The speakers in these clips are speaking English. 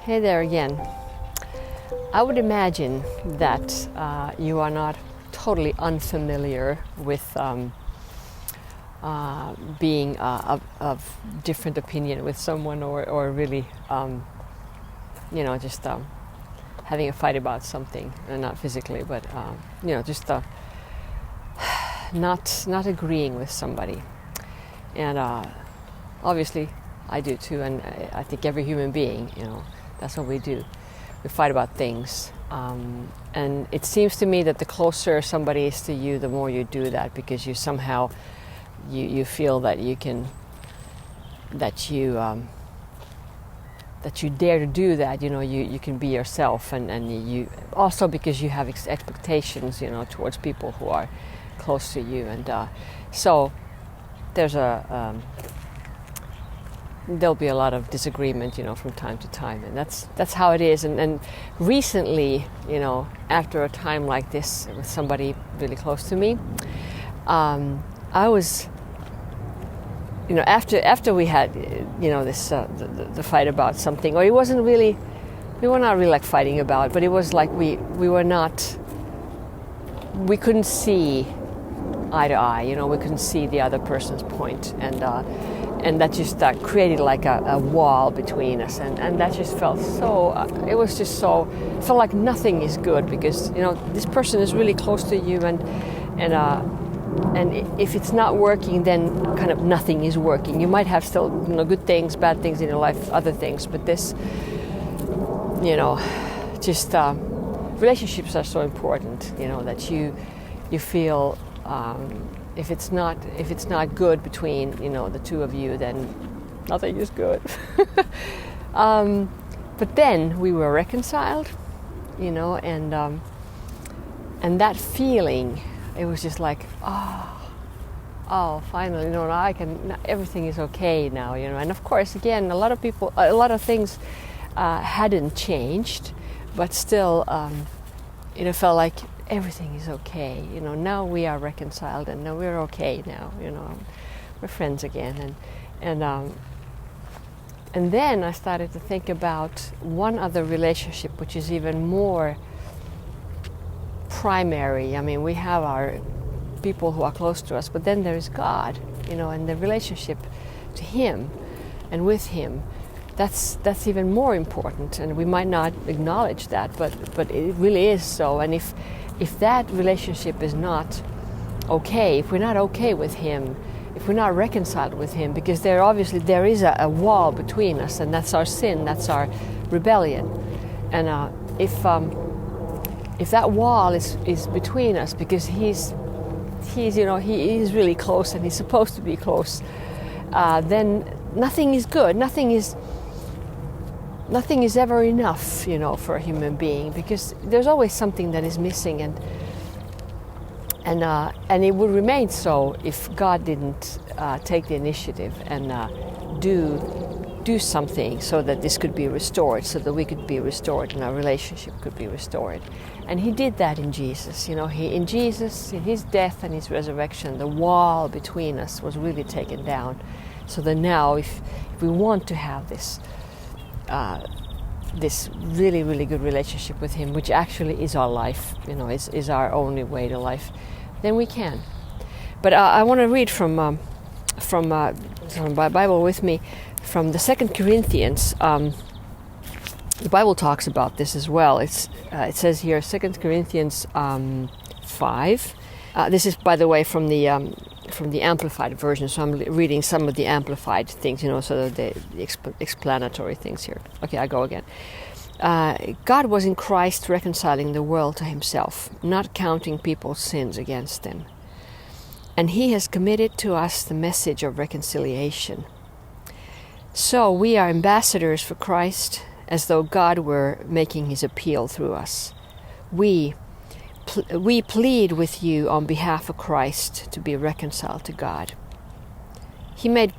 Hey there again. I would imagine that you are not totally unfamiliar with being of different opinion with someone, or really, just having a fight about something, not physically, but just not agreeing with somebody. And obviously, I do too, and I think every human being, that's what we do. We fight about things, and it seems to me that the closer somebody is to you, the more you do that, because you somehow you feel that you dare to do that. You can be yourself, and you also, because you have expectations, towards people who are close to you, and so there's there'll be a lot of disagreement, from time to time, and that's how it is. And recently, after a time like this with somebody really close to me, I was, after we had, this the fight about something, or we were not really like fighting about, but it was like we couldn't see eye to eye, we couldn't see the other person's point, and that just created like a wall between us, and that just felt so, it felt like nothing is good, because, this person is really close to you, and if it's not working, then kind of nothing is working. You might have still, good things, bad things in your life, other things, but this, relationships are so important, that you feel, if it's not good between the two of you, then nothing is good. But then we were reconciled, and that feeling, it was just like, oh, finally, now everything is okay now, And of course, again, a lot of things hadn't changed, but still, it felt like everything is okay, now we are reconciled, and now we're okay now, we're friends again, and then I started to think about one other relationship, which is even more primary. I mean, we have our people who are close to us, but then there is God, and the relationship to Him and with Him. That's even more important, and we might not acknowledge that, but it really is so. And if that relationship is not okay, if we're not okay with Him, if we're not reconciled with Him, because there is a wall between us, and that's our sin, that's our rebellion. And if that wall is between us, because he is really close, and He's supposed to be close, then nothing is good. Nothing is ever enough, for a human being, because there's always something that is missing, and it would remain so if God didn't take the initiative and do something so that this could be restored, so that we could be restored and our relationship could be restored. And He did that in Jesus. In Jesus, in His death and His resurrection, the wall between us was really taken down, so that now, if we want to have this really, really good relationship with Him, which actually is our life, is our only way to life, then we can. But I want to read from my Bible with me, from the 2 Corinthians. The Bible talks about this as well. It says here, 2 Corinthians 5. This is, by the way, from the Amplified version, so I'm reading some of the Amplified things, so the explanatory things here. Okay, I go again. God was in Christ reconciling the world to Himself, not counting people's sins against them. And He has committed to us the message of reconciliation. So we are ambassadors for Christ, as though God were making His appeal through us. We plead with you on behalf of Christ to be reconciled to God. He made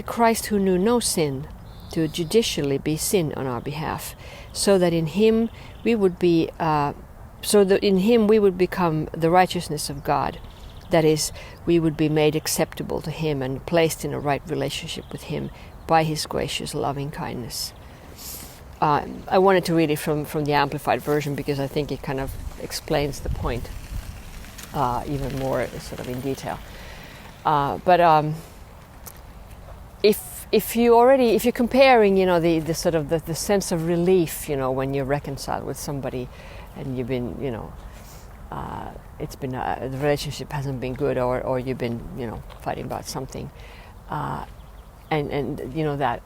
Christ, who knew no sin, to judicially be sin on our behalf, so that in Him we would become the righteousness of God. That is, we would be made acceptable to Him and placed in a right relationship with Him by His gracious loving kindness. I wanted to read it from the Amplified Version because I think it kind of explains the point even more sort of in detail. But if you're comparing, you know, the sort of the sense of relief, you know, when you're reconciled with somebody, and you've been, you know, it's been the relationship hasn't been good, or you've been, you know, fighting about something, and you know that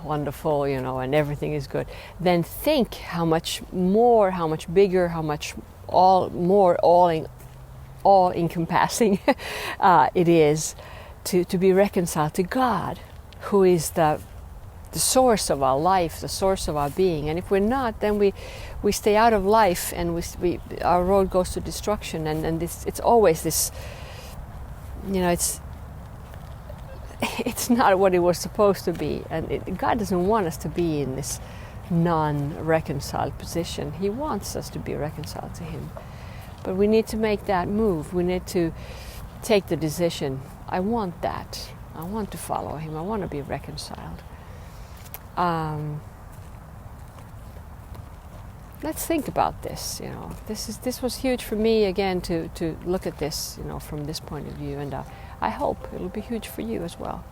wonderful, you know, and everything is good. Then think how much more, how much bigger, how much all encompassing it is to be reconciled to God, who is the source of our life, the source of our being. And if we're not, then we stay out of life, and our road goes to destruction. And it's always this, you know, it's not what it was supposed to be. And God doesn't want us to be in this non-reconciled position. He wants us to be reconciled to Him. But we need to make that move. We need to take the decision. I want that. I want to follow Him. I want to be reconciled. Let's think about this. You know, this was huge for me again to look at this, you know, from this point of view, and I hope it'll be huge for you as well.